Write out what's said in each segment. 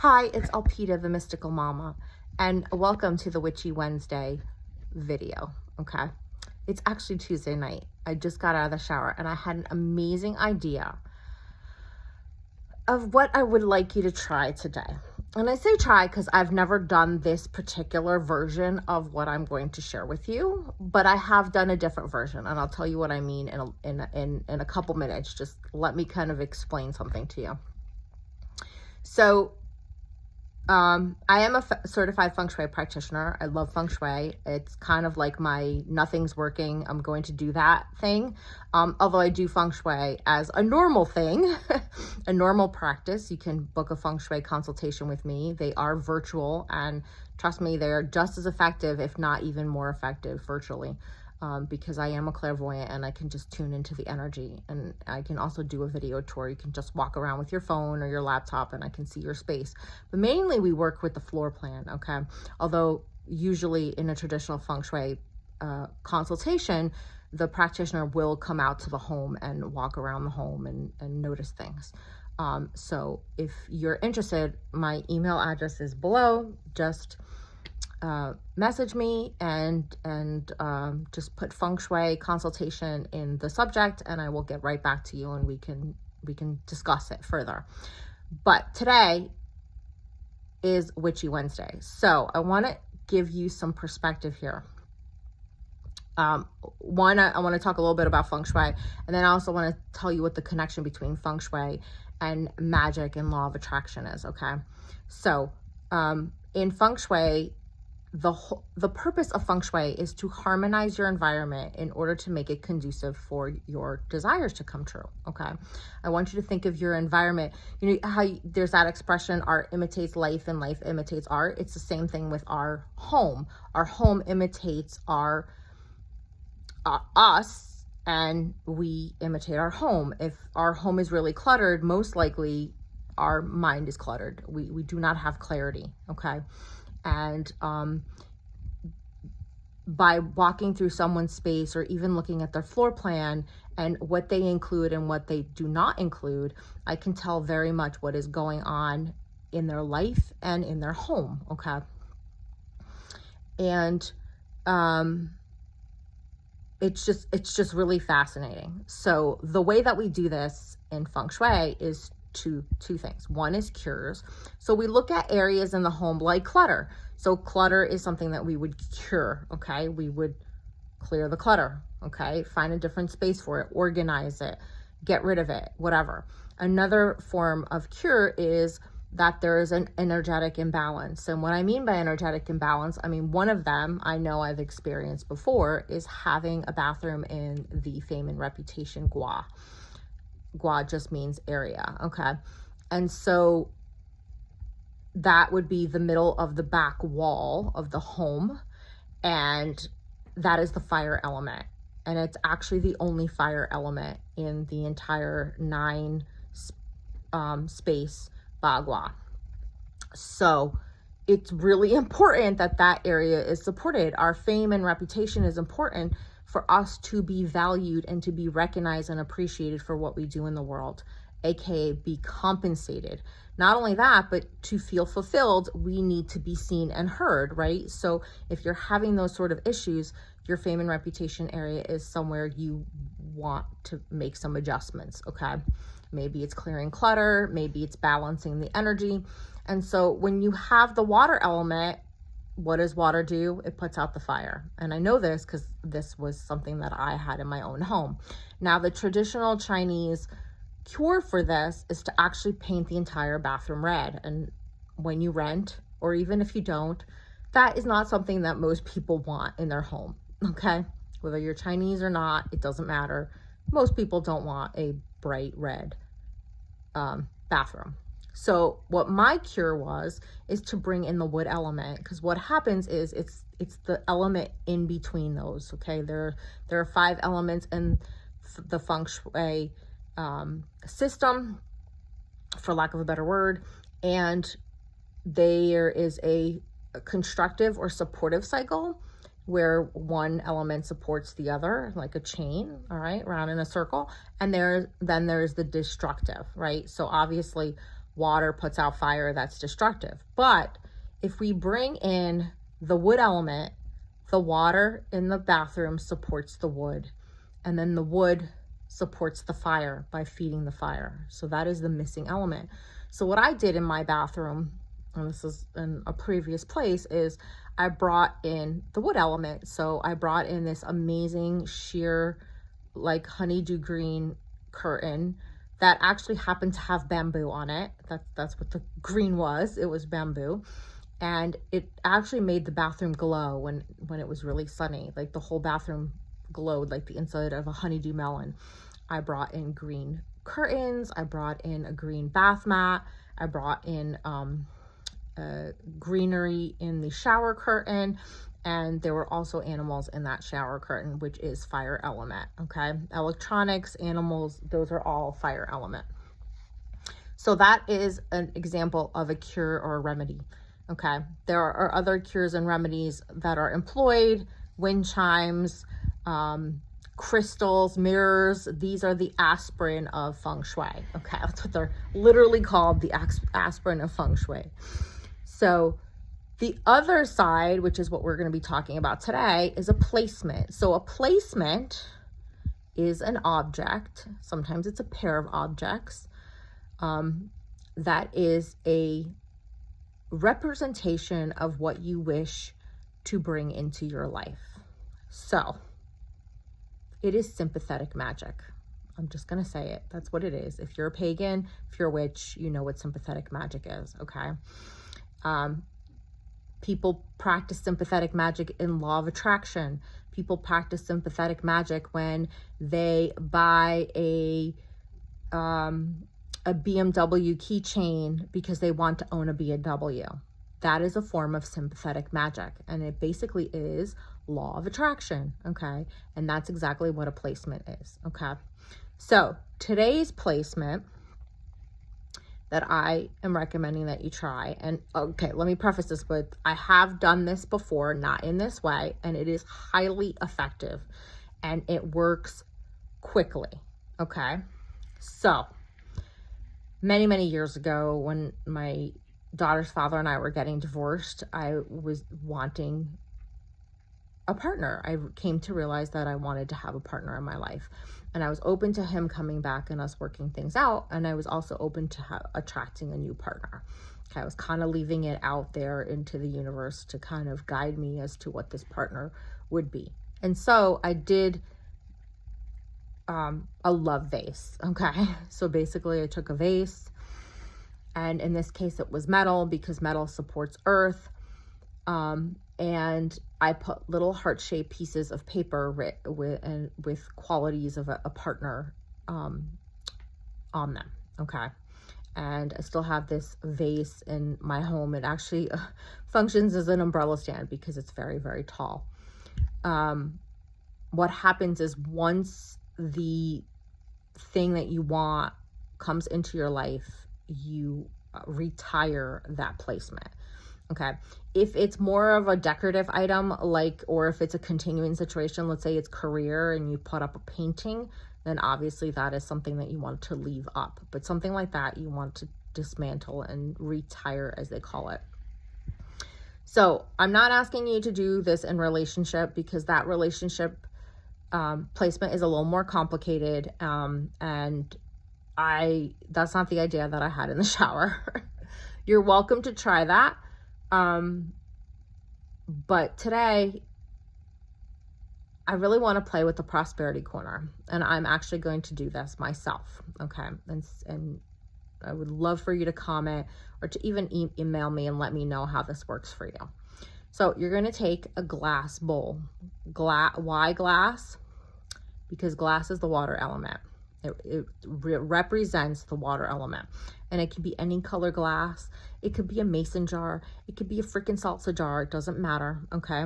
Hi, it's Alpita, the Mystical Mama, and welcome to the Witchy Wednesday video, okay? It's actually Tuesday night. I just got out of the shower and I had an amazing idea of what I would like you to try today. And I say try because I've never done this particular version of what I'm going to share with you, but I have done a different version, and I'll tell you what I mean in a couple minutes. Just let me kind of explain something to you. So, I am a certified Feng Shui practitioner. I love Feng Shui. It's kind of like my nothing's working, I'm going to do that thing. Although I do Feng Shui as a normal thing, a normal practice. You can book a Feng Shui consultation with me. They are virtual, and trust me, they're just as effective, if not even more effective virtually. Because I am a clairvoyant and I can just tune into the energy, and I can also do a video tour. You can just walk around with your phone or your laptop and I can see your space. But mainly we work with the floor plan, okay? Although usually in a traditional Feng Shui consultation, the practitioner will come out to the home and walk around the home and notice things. So if you're interested, my email address is below. Just message me and just put Feng Shui consultation in the subject, and I will get right back to you and we can discuss it further. But today is Witchy Wednesday, so I want to give you some perspective here. One, I want to talk a little bit about Feng Shui, and then I also want to tell you what the connection between Feng Shui and magic and law of attraction is, okay? So in Feng Shui, the purpose of Feng Shui is to harmonize your environment in order to make it conducive for your desires to come true, okay? I want you to think of your environment. You know how there's that expression, art imitates life and life imitates art? It's the same thing with our home. Our home imitates us, and we imitate our home. If our home is really cluttered, most likely our mind is cluttered. We do not have clarity, okay? And by walking through someone's space or even looking at their floor plan and what they include and what they do not include, I can tell very much what is going on in their life and in their home, okay? And it's just really fascinating. So the way that we do this in Feng Shui is two things. One is cures. So we look at areas in the home like clutter. So clutter is something that we would cure, okay? We would clear the clutter, okay? Find a different space for it, organize it, get rid of it, whatever. Another form of cure is that there is an energetic imbalance. And what I mean by energetic imbalance, I mean, one of them I know I've experienced before is having a bathroom in the fame and reputation gua. Gua just means area, okay? And so that would be the middle of the back wall of the home, and that is the fire element. And it's actually the only fire element in the entire 9 space bagua. So it's really important that that area is supported. Our fame and reputation is important for us to be valued and to be recognized and appreciated for what we do in the world, aka be compensated. Not only that, but to feel fulfilled, we need to be seen and heard, right? So if you're having those sort of issues, your fame and reputation area is somewhere you want to make some adjustments, okay? Maybe it's clearing clutter, maybe it's balancing the energy. And so when you have the water element, what does water do? It puts out the fire. And I know this because this was something that I had in my own home. Now, the traditional Chinese cure for this is to actually paint the entire bathroom red. And when you rent, or even if you don't, that is not something that most people want in their home, okay? Whether you're Chinese or not, it doesn't matter. Most people don't want a bright red bathroom. So what my cure is to bring in the wood element, because what happens is it's the element in between those, okay? There are 5 elements in the Feng Shui system, for lack of a better word, and there is a constructive or supportive cycle where one element supports the other, like a chain, all right, around in a circle. And then there's the destructive, right? So obviously Water puts out fire that's destructive. But if we bring in the wood element, the water in the bathroom supports the wood, and then the wood supports the fire by feeding the fire. So that is the missing element. So what I did in my bathroom, and this is in a previous place, is I brought in the wood element. So I brought in this amazing sheer, like honeydew green curtain that actually happened to have bamboo on it. That's what the green was. It was bamboo. And it actually made the bathroom glow when it was really sunny. Like the whole bathroom glowed like the inside of a honeydew melon. I brought in green curtains. I brought in a green bath mat. I brought in greenery in the shower curtain. And there were also animals in that shower curtain, which is fire element, okay? Electronics, animals, those are all fire element. So that is an example of a cure or a remedy, okay? There are other cures and remedies that are employed, wind chimes, crystals, mirrors. These are the aspirin of Feng Shui, okay? That's what they're literally called, the aspirin of Feng Shui. So the other side, which is what we're going to be talking about today, is a placement. So a placement is an object. Sometimes it's a pair of objects. That is a representation of what you wish to bring into your life. So it is sympathetic magic. I'm just going to say it. That's what it is. If you're a pagan, if you're a witch, you know what sympathetic magic is, okay? People practice sympathetic magic in law of attraction. People practice sympathetic magic when they buy a BMW keychain because they want to own a BMW. That is a form of sympathetic magic, and it basically is law of attraction, okay? And that's exactly what a placement is, okay? So today's placement that I am recommending that you try. And okay, let me preface this with, I have done this before, not in this way, and it is highly effective and it works quickly, okay? So many, many years ago when my daughter's father and I were getting divorced, I was wanting a partner. I came to realize that I wanted to have a partner in my life. And I was open to him coming back and us working things out. And I was also open to attracting a new partner. Okay, I was kind of leaving it out there into the universe to kind of guide me as to what this partner would be. And so I did a love vase. Okay, so basically I took a vase, and in this case it was metal because metal supports earth. And I put little heart-shaped pieces of paper with qualities of a partner on them, okay? And I still have this vase in my home. It actually functions as an umbrella stand because it's very, very tall. What happens is once the thing that you want comes into your life, you retire that placement. Okay, if it's more of a decorative item, or if it's a continuing situation, let's say it's career and you put up a painting, then obviously that is something that you want to leave up. But something like that, you want to dismantle and retire, as they call it. So I'm not asking you to do this in relationship because that relationship placement is a little more complicated. And that's not the idea that I had in the shower. You're welcome to try that. But today I really want to play with the prosperity corner, and I'm actually going to do this myself. Okay. And I would love for you to comment or to even email me and let me know how this works for you. So you're going to take a glass bowl. Why glass? Because glass is the water element. It represents the water element. And it can be any color glass. It could be a mason jar. It could be a freaking salsa jar. It doesn't matter, okay?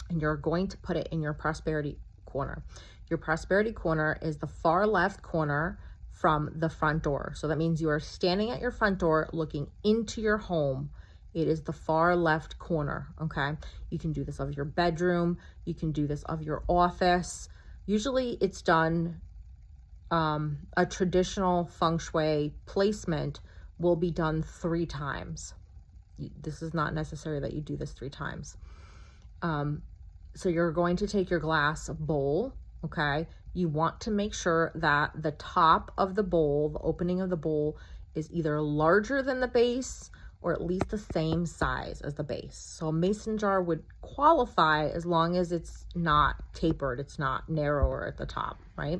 And you're going to put it in your prosperity corner. Your prosperity corner is the far left corner from the front door. So that means you are standing at your front door looking into your home. It is the far left corner, okay? You can do this of your bedroom. You can do this of your office. Usually it's done, a traditional Feng Shui placement will be done 3 times. This is not necessary that you do this 3 times. So you're going to take your glass bowl, okay? You want to make sure that the top of the bowl, the opening of the bowl, is either larger than the base or at least the same size as the base. So a mason jar would qualify as long as it's not tapered, it's not narrower at the top, right?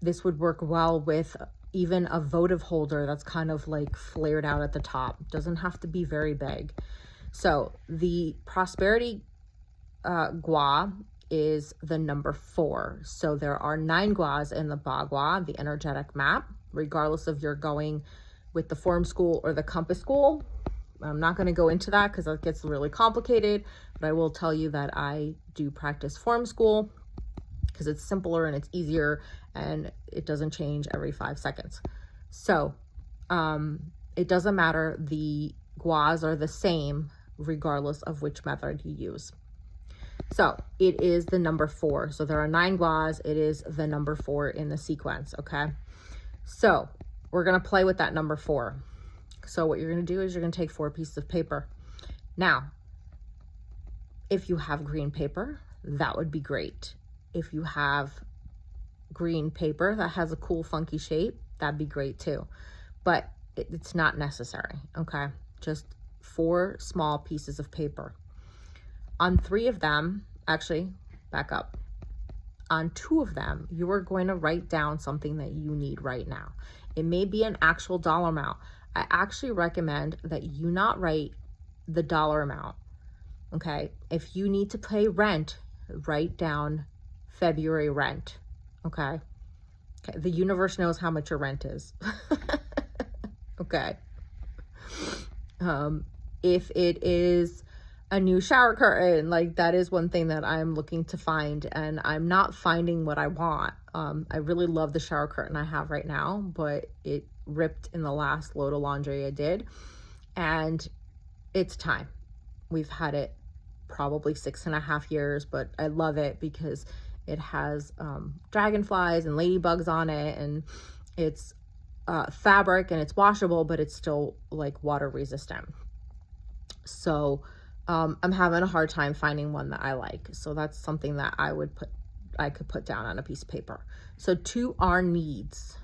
This would work well with even a votive holder that's kind of like flared out at the top. It doesn't have to be very big. So the prosperity gua is the number 4. So there are 9 guas in the bagua, the energetic map, regardless if you're going with the form school or the compass school. I'm not going to go into that because that gets really complicated, but I will tell you that I do practice form school because it's simpler and it's easier and it doesn't change every 5 seconds. So it doesn't matter. The guas are the same regardless of which method you use. So it is the number 4. So there are 9 guas. It is the number 4 in the sequence. Okay. So we're going to play with that number 4. So what you're going to do is you're going to take 4 pieces of paper. Now, if you have green paper, that would be great. If you have green paper that has a cool funky shape, that'd be great too. But it's not necessary. Okay. Just 4 small pieces of paper. On 3 of them, actually, back up. On 2 of them, you are going to write down something that you need right now. It may be an actual dollar amount. I actually recommend that you not write the dollar amount. Okay. If you need to pay rent, write down February rent. Okay. Okay. The universe knows how much your rent is. Okay. If it is a new shower curtain, like that is one thing that I'm looking to find, and I'm not finding what I want. I really love the shower curtain I have right now, but it ripped in the last load of laundry I did, and it's time. We've had it probably 6.5 years, but I love it because it has dragonflies and ladybugs on it, and it's fabric and it's washable, but it's still like water resistant. So I'm having a hard time finding one that I like. So that's something that I could put down on a piece of paper. So 2 are needs.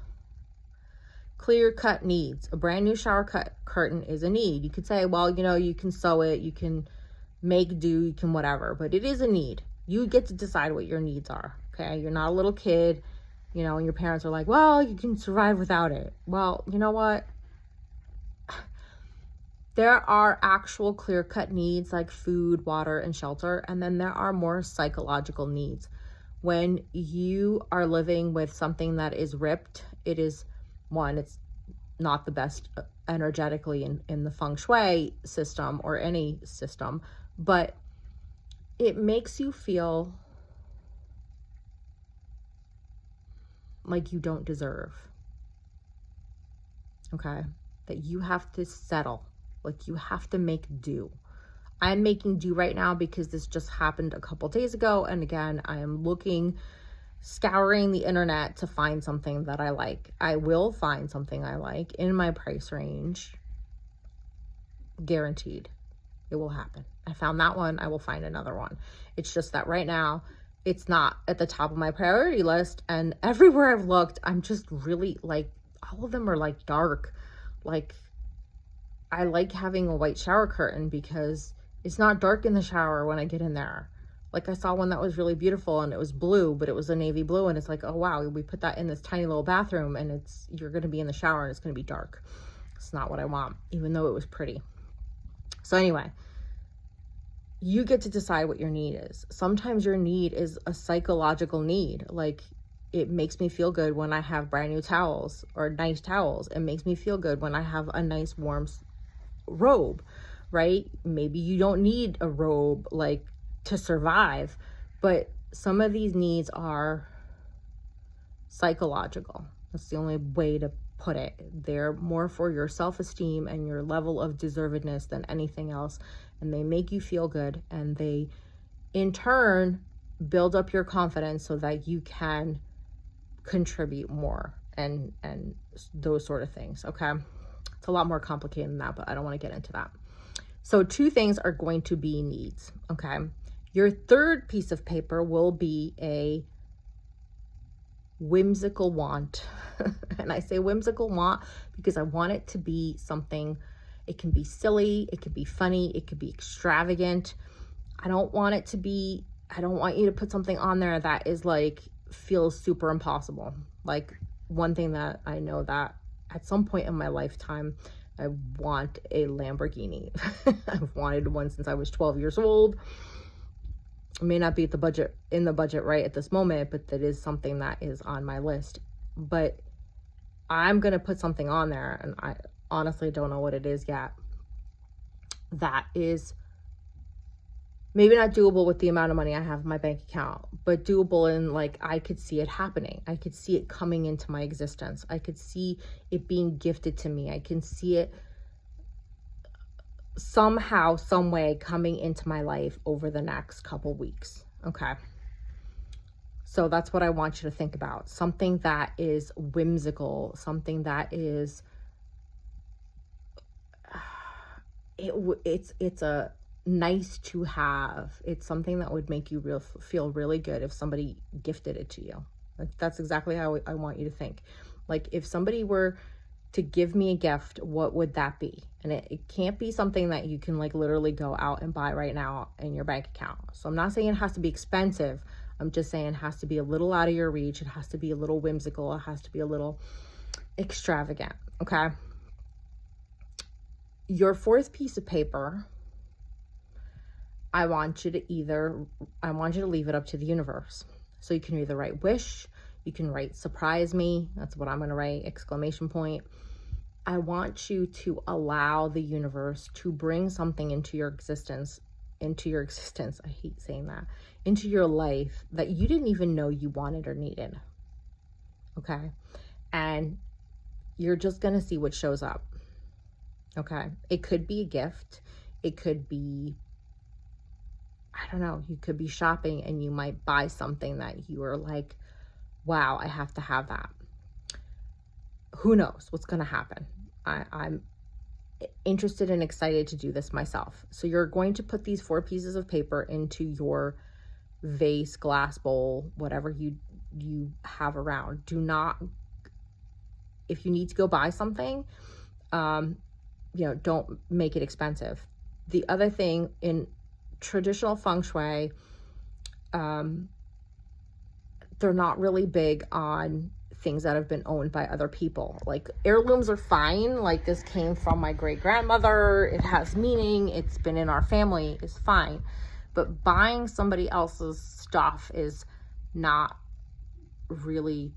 Clear cut needs. A brand new shower curtain is a need. You could say, well, you know, you can sew it, you can make do, you can whatever, but it is a need. You get to decide what your needs are. Okay. You're not a little kid, you know, and your parents are like, well, you can survive without it. Well, you know what? There are actual clear-cut needs like food, water, and shelter, and then there are more psychological needs. When you are living with something that is ripped, it is, one, it's not the best energetically in the Feng Shui system or any system, but it makes you feel like you don't deserve, okay? That you have to settle. Like you have to make do. I'm making do right now because this just happened a couple days ago. And again, I am scouring the internet to find something that I like. I will find something I like in my price range. Guaranteed. It will happen. I found that one. I will find another one. It's just that right now it's not at the top of my priority list. And everywhere I've looked, I'm just really like, all of them are like dark. Like, I like having a white shower curtain because it's not dark in the shower when I get in there. Like I saw one that was really beautiful and it was blue, but it was a navy blue, and it's like, oh wow, we put that in this tiny little bathroom and you're going to be in the shower and it's going to be dark. It's not what I want, even though it was pretty. So anyway, you get to decide what your need is. Sometimes your need is a psychological need. Like it makes me feel good when I have brand new towels or nice towels. It makes me feel good when I have a nice warm robe, right? Maybe you don't need a robe like to survive, but some of these needs are psychological. That's the only way to put it. They're more for your self-esteem and your level of deservedness than anything else, and they make you feel good, and they in turn build up your confidence so that you can contribute more and those sort of things. Okay. It's a lot more complicated than that, but I don't want to get into that. So 2 things are going to be needs. Okay. Your third piece of paper will be a whimsical want. And I say whimsical want because I want it to be something. It can be silly, it could be funny, it could be extravagant. I don't want you to put something on there that is like, feels super impossible. Like, one thing that I know that at some point in my lifetime, I want a Lamborghini. I've wanted one since I was 12 years old. It may not be in the budget right at this moment, but that is something that is on my list. But I'm going to put something on there, and I honestly don't know what it is yet. That is maybe not doable with the amount of money I have in my bank account, but doable in, like, I could see it happening. I could see it coming into my existence. I could see it being gifted to me. I can see it somehow, some way coming into my life over the next couple weeks. Okay. So that's what I want you to think about. Something that is whimsical, something that is, it's a nice to have. It's something that would make you feel really good if somebody gifted it to you. Like, that's exactly how I want you to think. Like, if somebody were to give me a gift, what would that be? And it can't be something that you can, like, literally go out and buy right now in your bank account. So I'm not saying it has to be expensive. I'm just saying it has to be a little out of your reach. It has to be a little whimsical. It has to be a little extravagant. Okay. Your fourth piece of paper, I want you to leave it up to the universe. So you can either write wish, you can write surprise me. That's what I'm going to write, exclamation point. I want you to allow the universe to bring something into your existence. I hate saying that. Into your life that you didn't even know you wanted or needed. Okay. And you're just going to see what shows up. Okay. It could be a gift. It could be, I don't know, you could be shopping and you might buy something that you are like, wow, I have to have that. Who knows what's going to happen? I'm interested and excited to do this myself. So you're going to put these 4 pieces of paper into your vase, glass bowl, whatever you have around. Do not, if you need to go buy something, don't make it expensive. The other thing, in traditional Feng Shui, they're not really big on things that have been owned by other people. Like, heirlooms are fine. Like, this came from my great grandmother. It has meaning. It's been in our family. It's fine. But buying somebody else's stuff is not really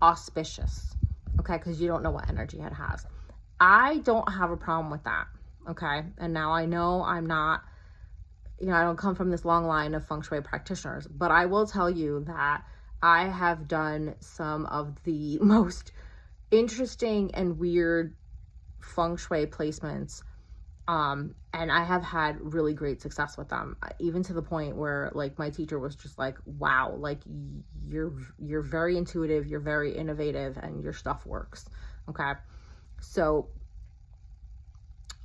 auspicious. Okay, because you don't know what energy it has. I don't have a problem with that. Okay, and now I know I'm not, I don't come from this long line of Feng Shui practitioners, but I will tell you that I have done some of the most interesting and weird Feng Shui placements, and I have had really great success with them, even to the point where, like, my teacher was just like, wow, like, you're very intuitive, you're very innovative, and your stuff works. Okay, so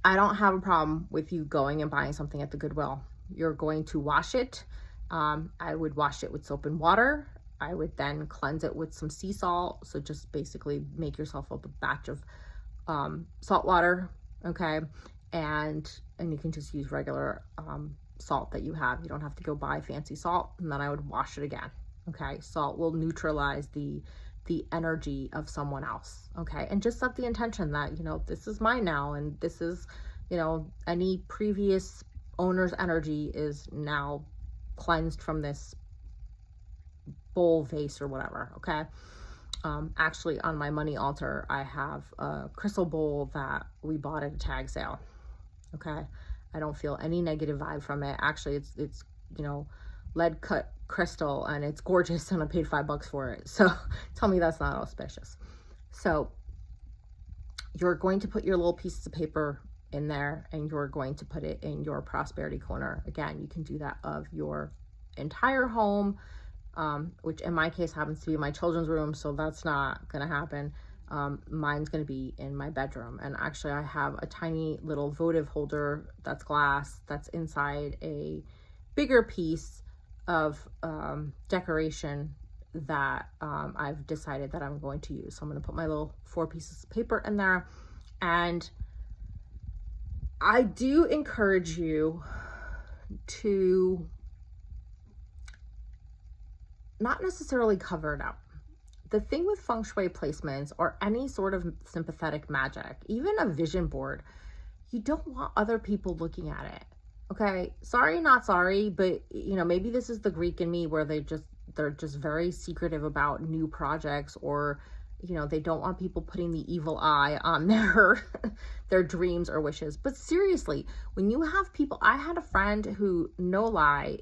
I don't have a problem with you going and buying something at the Goodwill. You're going to wash it. I would wash it with soap and water. I would then cleanse it with some sea salt. So just basically make yourself up a batch of salt water, okay? And you can just use regular salt that you have. You don't have to go buy fancy salt. And then I would wash it again, okay? Salt will neutralize the energy of someone else, okay? And just set the intention that, this is mine now, and this is, any previous owner's energy is now cleansed from this bowl, vase, or whatever, okay? Actually, on my money altar, I have a crystal bowl that we bought at a tag sale, okay? I don't feel any negative vibe from it. Actually, it's lead cut crystal, and it's gorgeous, and I paid $5 for it. So tell me that's not auspicious. So you're going to put your little pieces of paper in there, and you're going to put it in your prosperity corner. Again, you can do that of your entire home, which in my case happens to be my children's room, so that's not gonna happen. Mine's gonna be in my bedroom. And actually I have a tiny little votive holder that's glass that's inside a bigger piece of decoration that I've decided that I'm going to use. So I'm going to put my little 4 pieces of paper in there. And I do encourage you to not necessarily cover it up. The thing with Feng Shui placements or any sort of sympathetic magic, even a vision board, you don't want other people looking at it. Okay, sorry, not sorry, but you know, maybe this is the Greek in me where they're just very secretive about new projects, or you know, they don't want people putting the evil eye on their dreams or wishes. But seriously, when you have people, I had a friend who, no lie,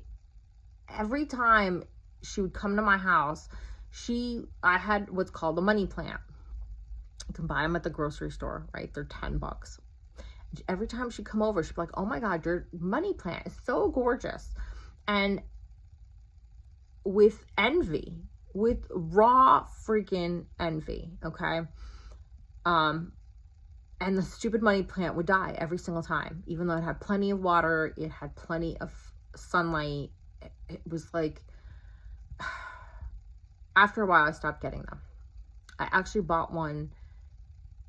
every time she would come to my house, I had what's called a money plant. You can buy them at the grocery store, right? They're $10. Every time she'd come over, she'd be like, oh my God, your money plant is so gorgeous. And with envy, with raw freaking envy, okay? And the stupid money plant would die every single time, even though it had plenty of water, it had plenty of sunlight. It was like, after a while, I stopped getting them. I actually bought one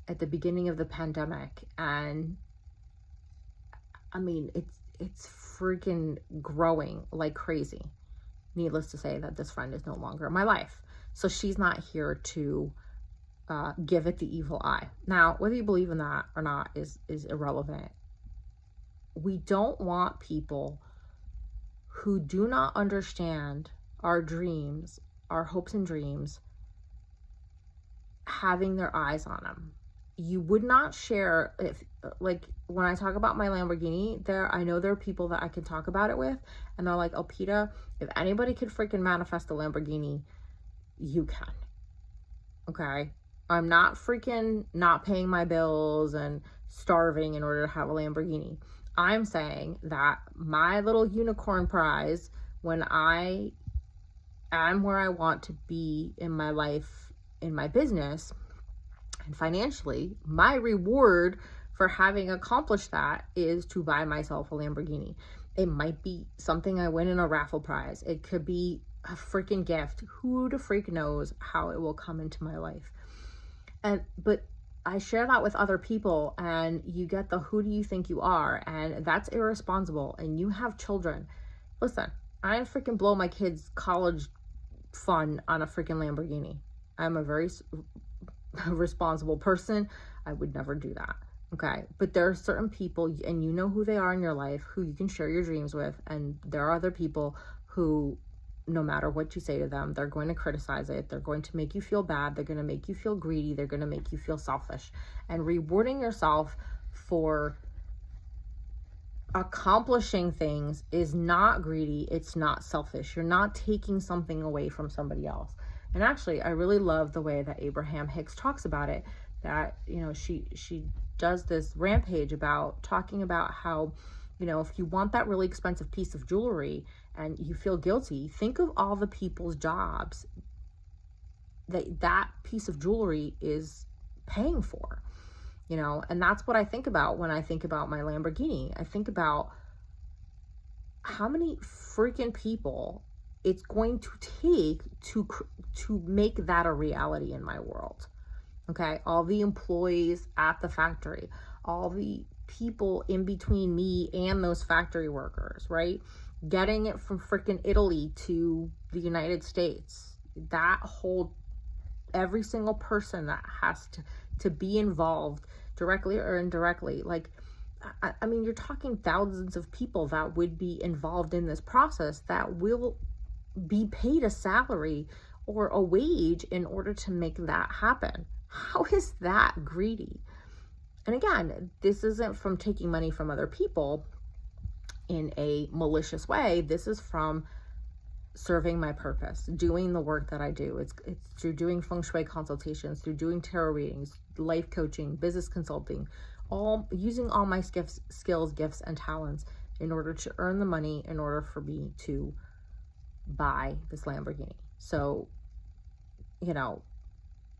at the beginning of the pandemic, and I mean, it's freaking growing like crazy. Needless to say that this friend is no longer in my life. So she's not here to give it the evil eye. Now, whether you believe in that or not is irrelevant. We don't want people who do not understand our dreams, our hopes and dreams, having their eyes on them. You would not share, if like when I talk about my Lamborghini, I know there are people that I can talk about it with, and they're like, oh, Peta, if anybody could freaking manifest a Lamborghini, you can. Okay? I'm not freaking not paying my bills and starving in order to have a Lamborghini. I'm saying that my little unicorn prize, when I am where I want to be in my life, in my business, and financially, my reward for having accomplished that is to buy myself a Lamborghini. It might be something I win in a raffle prize. It could be a freaking gift. Who the freak knows how it will come into my life? But I share that with other people, and you get the who do you think you are, and that's irresponsible. And you have children. Listen, I didn't freaking blow my kids' college fund on a freaking Lamborghini. I'm a very responsible person. I would never do that. Okay. But there are certain people, and you know who they are in your life, who you can share your dreams with. And there are other people who, no matter what you say to them, they're going to criticize it. They're going to make you feel bad. They're going to make you feel greedy. They're going to make you feel selfish. And rewarding yourself for accomplishing things is not greedy. It's not selfish. You're not taking something away from somebody else. And actually, I really love the way that Abraham Hicks talks about it, that, you know, she does this rampage about talking about how, you know, if you want that really expensive piece of jewelry and you feel guilty, think of all the people's jobs that piece of jewelry is paying for, you know. And that's what I think about when I think about my Lamborghini. I think about how many freaking people it's going to take to make that a reality in my world. Okay, all the employees at the factory, all the people in between me and those factory workers, right? Getting it from freaking Italy to the United States. That whole, every single person that has to be involved directly or indirectly. Like, I mean, you're talking thousands of people that would be involved in this process that will be paid a salary or a wage in order to make that happen. How is that greedy? And again, this isn't from taking money from other people in a malicious way. This is from serving my purpose, doing the work that I do. It's through doing Feng Shui consultations, through doing tarot readings, life coaching, business consulting, all using all my skills, gifts, and talents in order to earn the money, in order for me to buy this Lamborghini. So, you know,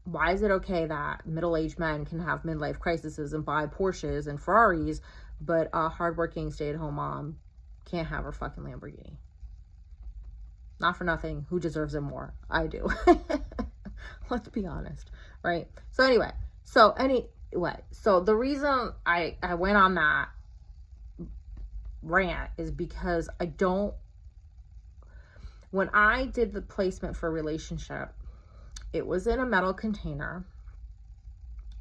why is it okay that middle-aged men can have midlife crises and buy Porsches and Ferraris, but a hardworking stay-at-home mom can't have her fucking Lamborghini? Not for nothing. Who deserves it more? I do. Let's be honest, right? So the reason I went on that rant is because when I did the placement for relationship, it was in a metal container.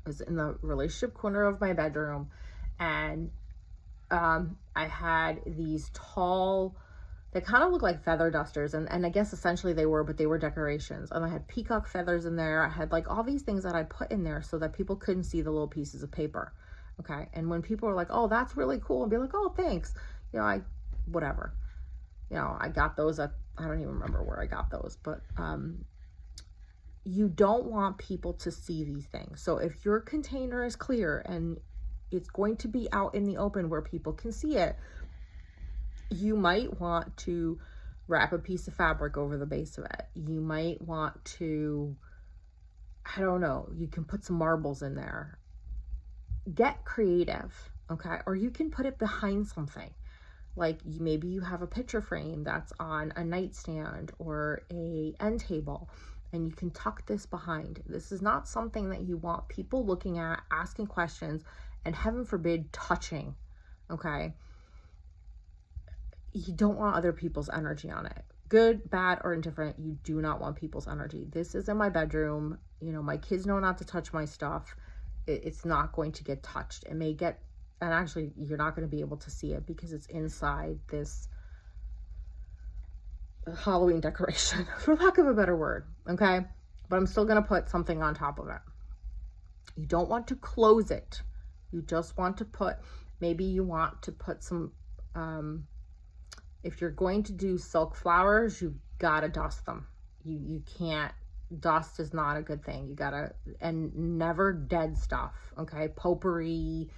It was in the relationship corner of my bedroom, and I had these tall, they kind of look like feather dusters, and I guess essentially they were, but they were decorations. And I had peacock feathers in there. I had like all these things that I put in there so that people couldn't see the little pieces of paper. Okay. And when people were like, oh, that's really cool, I'd be like, oh, thanks. You know, whatever. You know, I got those at, I don't even remember where I got those, but you don't want people to see these things. So if your container is clear and it's going to be out in the open where people can see it, you might want to wrap a piece of fabric over the base of it. You might want to, I don't know, you can put some marbles in there. Get creative, okay? Or you can put it behind something. Like maybe you have a picture frame that's on a nightstand or a end table, and you can tuck this behind. This is not something that you want people looking at, asking questions, and heaven forbid, touching, okay? You don't want other people's energy on it. Good, bad, or indifferent, you do not want people's energy. This is in my bedroom. You know, my kids know not to touch my stuff. It's not going to get touched. It may get, and actually you're not going to be able to see it because it's inside this Halloween decoration, for lack of a better word, okay? But I'm still going to put something on top of it. You don't want to close it. You just want to put, maybe you want to put some, if you're going to do silk flowers, you gotta dust them. You can't, dust is not a good thing. You gotta, and never dead stuff, okay? Potpourri,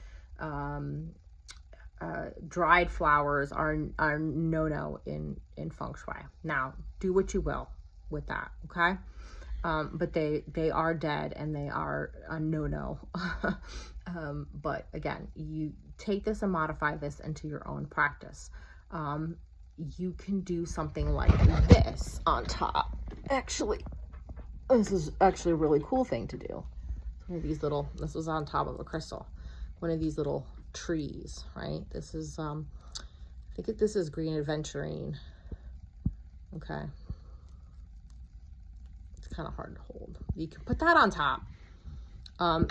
dried flowers are no-no in Feng Shui. Now, do what you will with that, okay? But they are dead and they are a no-no. But again, you take this and modify this into your own practice. You can do something like this on top. Actually, this is actually a really cool thing to do. One of these little, this was on top of a crystal. One of these little trees, right? This is, I think this is green aventurine. Okay. It's kind of hard to hold. You can put that on top.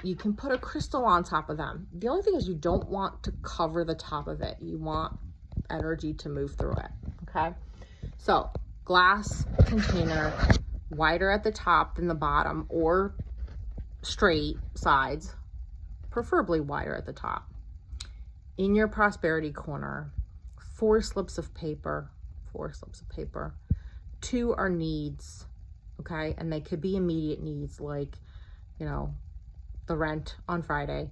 You can put a crystal on top of them. The only thing is you don't want to cover the top of it. You want energy to move through it, okay? So glass container, wider at the top than the bottom, or straight sides, preferably wider at the top. In your prosperity corner, 4 slips of paper, 2 are needs, okay? And they could be immediate needs, like, you know, the rent on Friday.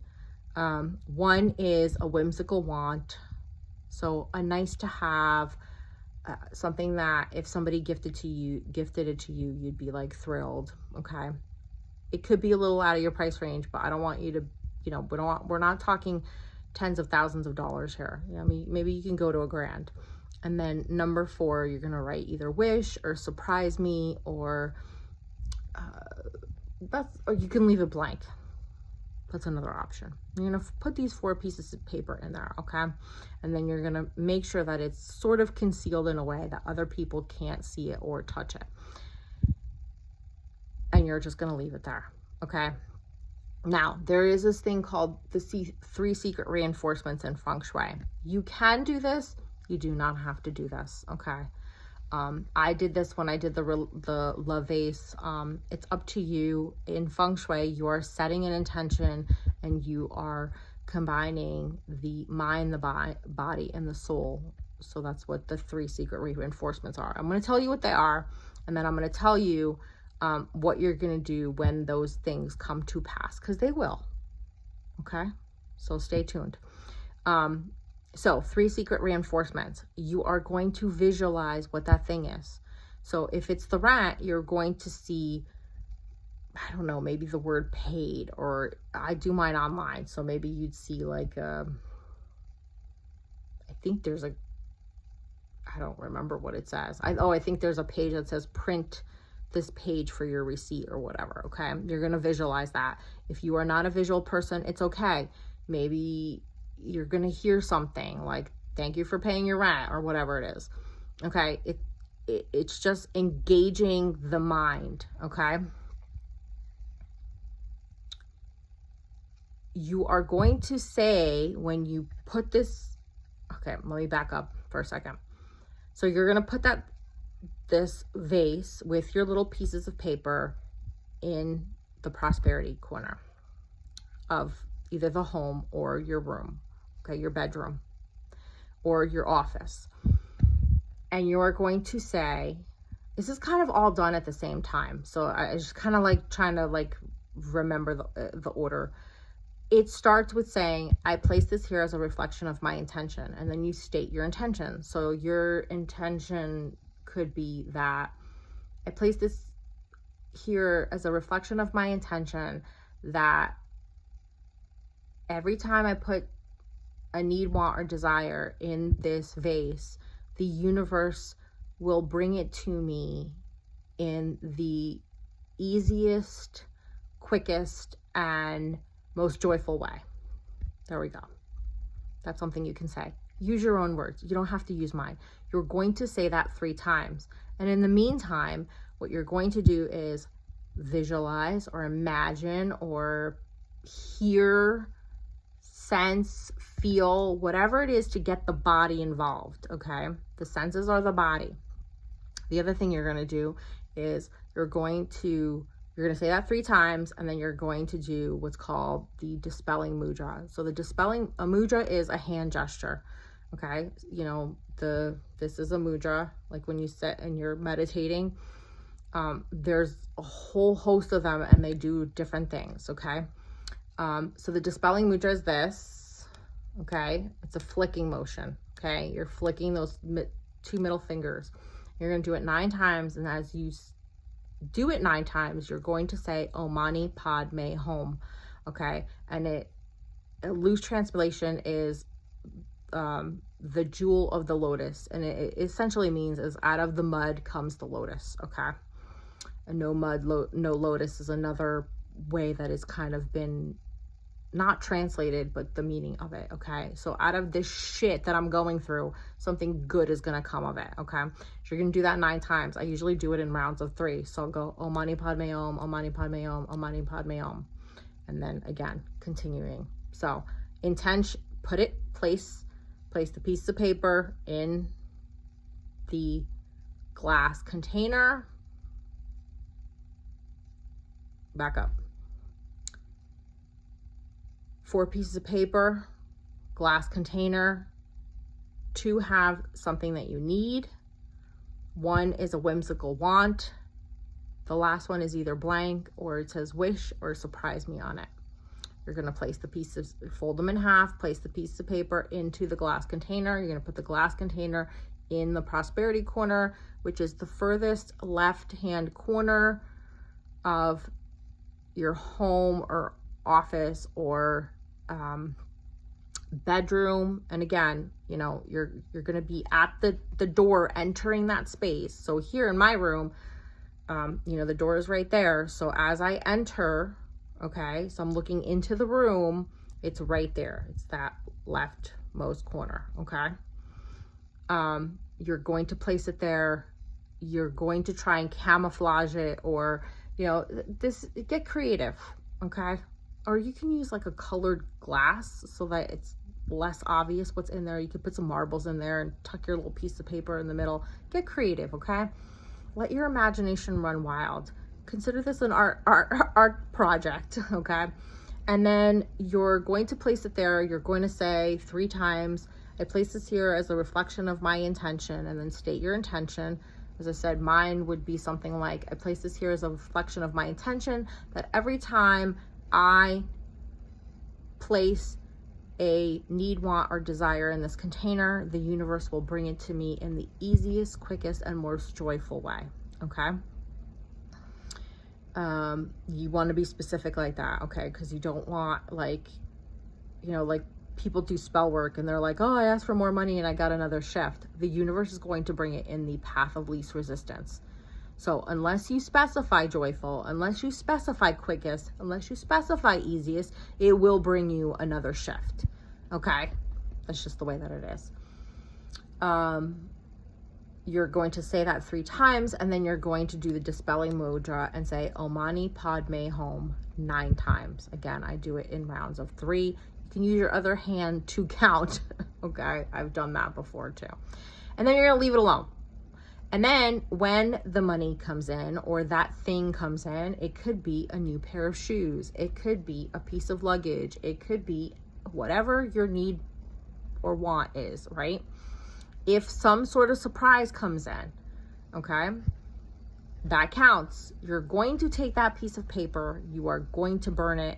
1 is a whimsical want. So a nice to have, something that if somebody gifted it to you, you'd be like thrilled, okay? It could be a little out of your price range, but I don't want you to, you know, we're not talking tens of thousands of dollars here. You know, I mean, maybe you can go to $1,000. And then number 4, you're going to write either wish or surprise me, or or you can leave it blank. That's another option. You're going to put these 4 pieces of paper in there, okay? And then you're going to make sure that it's sort of concealed in a way that other people can't see it or touch it. And you're just going to leave it there, okay? Now, there is this thing called the 3 secret reinforcements in Feng Shui. You can do this. You do not have to do this, okay? I did this when I did the La Vase. It's up to you. In Feng Shui, you are setting an intention and you are combining the mind, the body, and the soul. So that's what the 3 secret reinforcements are. I'm going to tell you what they are, and then I'm going to tell you what you're going to do when those things come to pass, because they will. Okay? So stay tuned. So 3 secret reinforcements. You are going to visualize what that thing is. So if it's the rent, you're going to see, I don't know, maybe the word paid, or I do mine online. So maybe you'd see like, I think there's a, I don't remember what it says. I think there's a page that says print this page for your receipt or whatever. Okay. You're going to visualize that. If you are not a visual person, it's okay. Maybe you're going to hear something like, thank you for paying your rent, or whatever it is. Okay. It's just engaging the mind. Okay. You are going to say, when you put this, okay, let me back up for a second. So you're going to put this vase with your little pieces of paper in the prosperity corner of either the home or your room, okay, your bedroom or your office. And you're going to say, this is kind of all done at the same time. So I just kind of like trying to like remember the order. It starts with saying, I place this here as a reflection of my intention. And then you state your intention. So your intention could be that I place this here as a reflection of my intention, that every time I put a need, want, or desire in this vase, the universe will bring it to me in the easiest, quickest, and most joyful way. There we go. That's something you can say. Use your own words. You don't have to use mine. You're going to say that 3 times. And in the meantime, what you're going to do is visualize or imagine or hear, sense, feel, whatever it is to get the body involved, okay? The senses are the body. The other thing you're going to do is you're going to say that 3 times, and then you're going to do what's called the dispelling mudra. So the dispelling, a mudra is a hand gesture, okay? You know, this is a mudra, like when you sit and you're meditating. There's a whole host of them, and they do different things, okay? So the dispelling mudra is this, okay? It's a flicking motion, okay? You're flicking those 2 middle fingers. You're going to do it 9 times, and as you do it 9 times, you're going to say Om Mani Padme Hum, okay? And a loose translation is the jewel of the lotus, and it essentially means is out of the mud comes the lotus, okay? And no mud, no lotus is another way that is kind of been not translated, but the meaning of it, okay? So out of this shit that I'm going through, something good is going to come of it, okay? So you're going to do that 9 times. I usually do it in rounds of 3. So I'll go Om Mani Padme Om, Om Mani Padme Om, Om Mani Padme Om. And then again, continuing. So intention, place the piece of paper in the glass container. Back up. 4 pieces of paper, glass container. 2 have something that you need. 1 is a whimsical want. The last one is either blank, or it says wish or surprise me on it. You're going to place the pieces, fold them in half, place the piece of paper into the glass container. You're going to put the glass container in the prosperity corner, which is the furthest left-hand corner of your home or office or bedroom. And again, you know, you're going to be at the door entering that space. So here in my room, you know, the door is right there. So as I enter, okay, so I'm looking into the room, it's right there. It's that leftmost corner, okay? You're going to place it there. You're going to try and camouflage it, or, you know, get creative, okay? Or you can use like a colored glass so that it's less obvious what's in there. You could put some marbles in there and tuck your little piece of paper in the middle. Get creative, okay? Let your imagination run wild. Consider this an art project, okay? And then you're going to place it there. You're going to say 3 times, I place this here as a reflection of my intention, and then state your intention. As I said, mine would be something like, I place this here as a reflection of my intention that every time I place a need, want, or desire in this container, the universe will bring it to me in the easiest, quickest, and most joyful way. okay? You want to be specific like that, okay? Because you don't want, like, you know, like people do spell work and they're like, oh, I asked for more money and I got another shift. The universe is going to bring it in the path of least resistance. So unless you specify joyful, unless you specify quickest, unless you specify easiest, it will bring you another shift, okay? That's just the way that it is. You're going to say that 3 times, and then you're going to do the dispelling mudra and say Om Mani Padme Hum 9 times. Again, I do it in rounds of 3. You can use your other hand to count. Okay, I've done that before too. And then you're gonna leave it alone. And then when the money comes in, or that thing comes in, it could be a new pair of shoes, it could be a piece of luggage, it could be whatever your need or want is, right? If some sort of surprise comes in, okay, that counts. You're going to take that piece of paper, you are going to burn it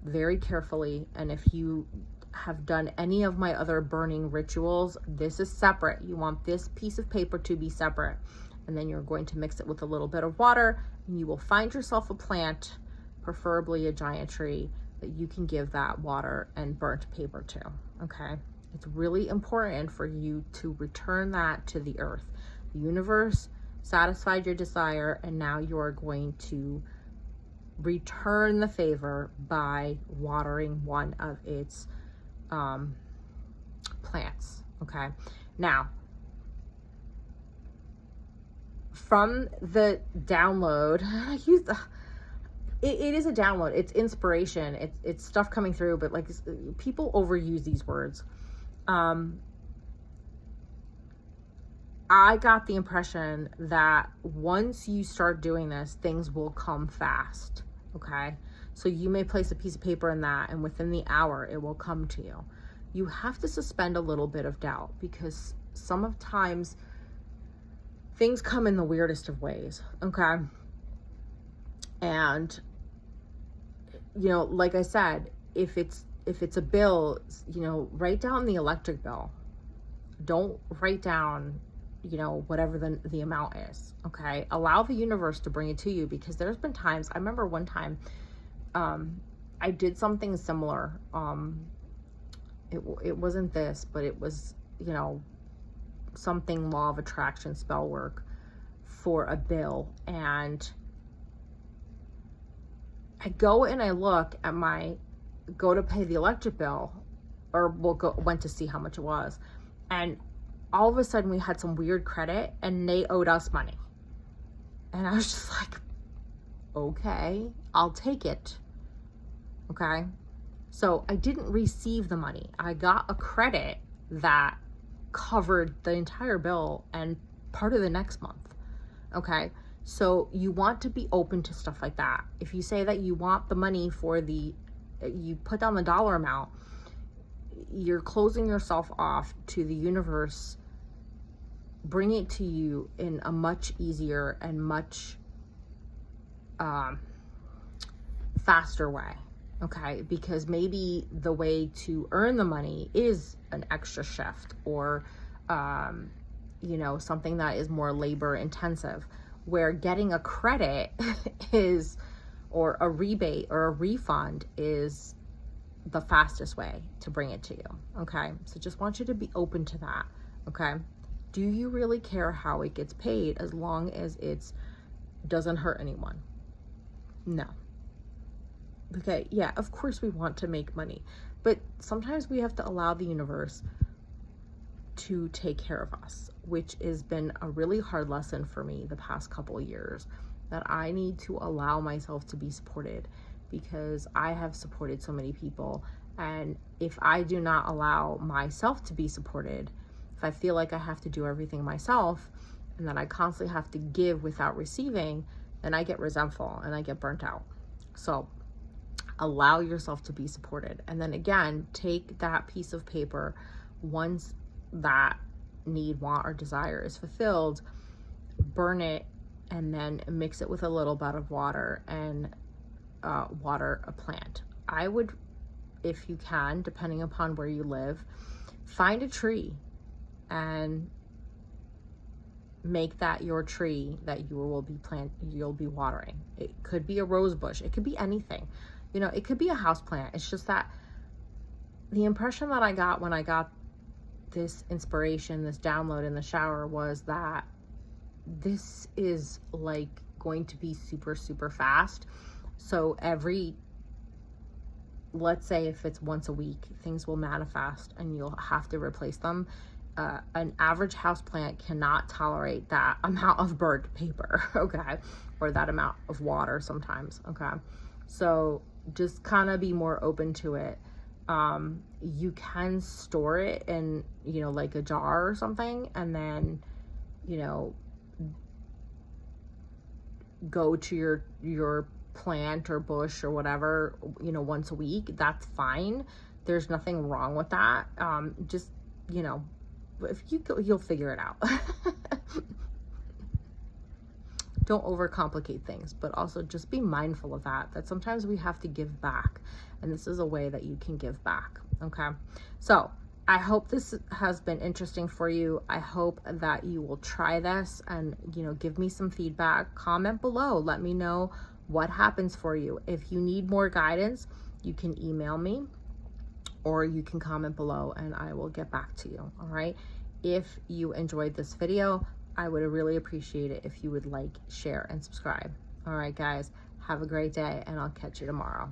very carefully. And if you have done any of my other burning rituals, this is separate. You want this piece of paper to be separate. And then you're going to mix it with a little bit of water, and you will find yourself a plant, preferably a giant tree, that you can give that water and burnt paper to, okay? It's really important for you to return that to the earth. The universe satisfied your desire, and now you are going to return the favor by watering one of its plants, okay? Now, from the download, it is a download, it's inspiration, it's stuff coming through, but like people overuse these words. I got the impression that once you start doing this, things will come fast, okay? So you may place a piece of paper in that, and within the hour, it will come to you. You have to suspend a little bit of doubt, because sometimes things come in the weirdest of ways, okay? And, you know, like I said, if it's a bill, you know, write down the electric bill. Don't write down, you know, whatever the amount is, okay? Allow the universe to bring it to you, because there's been times, I remember one time, I did something similar. It wasn't this, but it was, you know, something law of attraction spell work for a bill. And I go and I look at go to pay the electric bill, or went to see how much it was, and all of a sudden we had some weird credit and they owed us money, and I was just like, okay, I'll take it, okay? So I didn't receive the money. I got a credit that covered the entire bill and part of the next month, okay? So you want to be open to stuff like that. If you say that you want the money for you put down the dollar amount, you're closing yourself off to the universe bring it to you in a much easier and much faster way, okay? Because maybe the way to earn the money is an extra shift, or you know, something that is more labor intensive, where getting a credit is, or a rebate or a refund is the fastest way to bring it to you, okay? So just want you to be open to that, okay? Do you really care how it gets paid, as long as it doesn't hurt anyone? No. Okay, yeah, of course we want to make money, but sometimes we have to allow the universe to take care of us, which has been a really hard lesson for me the past couple of years, that I need to allow myself to be supported, because I have supported so many people. And if I do not allow myself to be supported, if I feel like I have to do everything myself, and that I constantly have to give without receiving, then I get resentful and I get burnt out. So allow yourself to be supported. And then again, take that piece of paper, once that need, want, or desire is fulfilled, burn it, and then mix it with a little bit of water and water a plant. I would, if you can, depending upon where you live, find a tree and make that your tree that you'll be watering. It could be a rose bush. It could be anything. You know, it could be a house plant. It's just that the impression that I got when I got this inspiration, this download in the shower, was that this is like going to be super, super fast. So let's say if it's once a week, things will manifest and you'll have to replace them. An average house plant cannot tolerate that amount of burnt paper, okay? Or that amount of water sometimes, okay? So just kind of be more open to it. You can store it in, you know, like a jar or something, and then, you know, go to your plant or bush or whatever, you know, once a week. That's fine. There's nothing wrong with that. Just, you know, if you go, you'll figure it out. Don't overcomplicate things, but also just be mindful of that sometimes we have to give back, and this is a way that you can give back. Okay, so I hope this has been interesting for you. I hope that you will try this and, you know, give me some feedback. Comment below, let me know what happens for you. If you need more guidance, you can email me or you can comment below and I will get back to you. All right, if you enjoyed this video, I would really appreciate it if you would like, share, and subscribe. All right, guys, have a great day, and I'll catch you tomorrow.